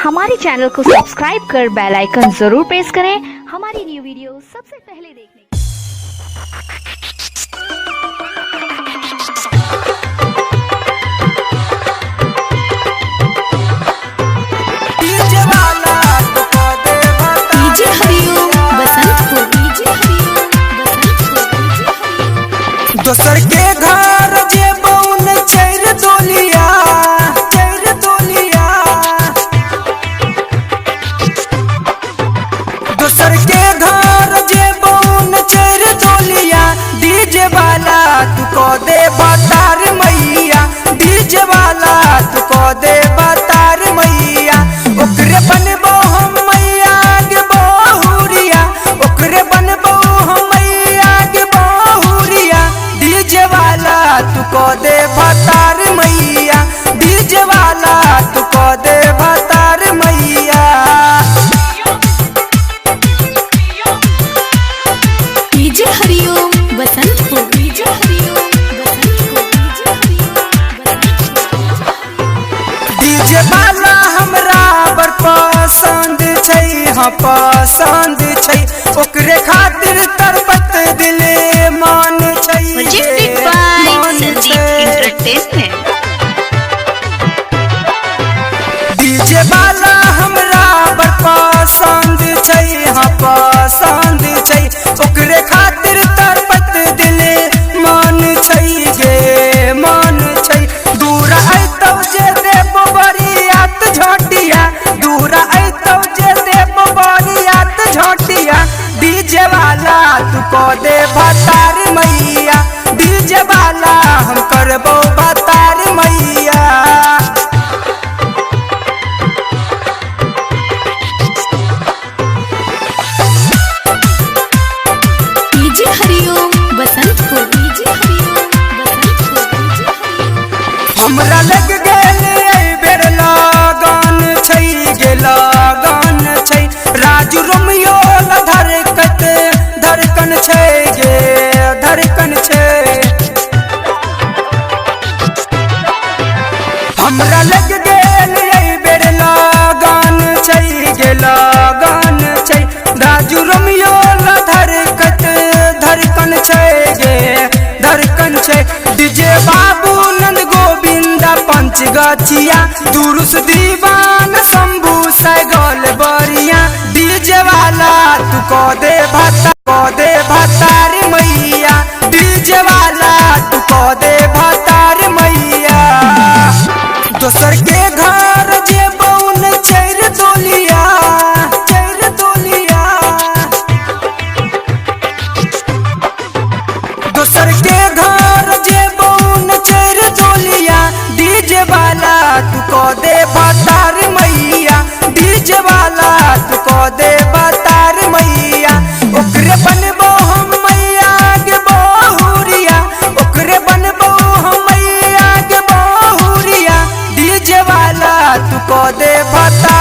हमारे चैनल को सब्सक्राइब कर बेल आइकन जरूर प्रेस करें हमारी न्यू वीडियो सबसे पहले देखने के दोसर के घर जे बउन चैर दोलिया दोसर के घर जे बउन चैर दोलिया डीजे वाला तू को दे बतार मैया डीजे वाला तू को दे बतार मैया ओकरे बनबो हम मैया के बहुरिया ओकरे बनबो हम मैया के बहुरिया डीजे वाला तू को दे बतार मैया डीजे वाला तू को दे बतार मैया डीजे हरिओम बसंत को डीजे हरिओम बसंत को डीजे वाला हमरा बड़ पसंद छै हाँ पसंद छै ओकरे खातिर तरपत दिल मान छै projected by Sanjeev entertainment DJ वाला हमरा बड़ पसंद छै हाँ पसंद छै ओकरे खातिर तरपत दिल मान छै गे मान छै दूर अइतौ जे देव बरियात झोटिया दूर अइतौ जे देव बरियात झोटिया डीजे वाला तू को दे भतार मैया डीजे वाला हम करबो भतार मैया डीजे हरिओम बसंत को डीजे हरिओम बसंत को हमरा लग गेल एहि बेर लगन छै गे लगन छै राजू रोमियो धड़कत धड़कन छै गे धड़कन छै हमरा लग गेल एहि बेर लगन छै गे लगन छै राजू रोमियो धड़कत धड़कन छै गे धड़कन छै डीजे बाबू नंद गोविंदा पंचगछिया दुरुस दीवान शंभू सैगल बरिया डीजे वाला तू को दे भतार मैया डीजे वाला तू को दे भतार मैया दोसर के घर जे बउन चैर दोलिया दोसर के घर जे बउन चैर दोलिया डीजे वाला तू को दे बतार मैया डीजे वाला तू को दे बतार मैया ओकरे बनबो हम मैया के बहुरिया ओकरे बनबो हम मैया के बहुरिया डीजे वाला तू को दे बतार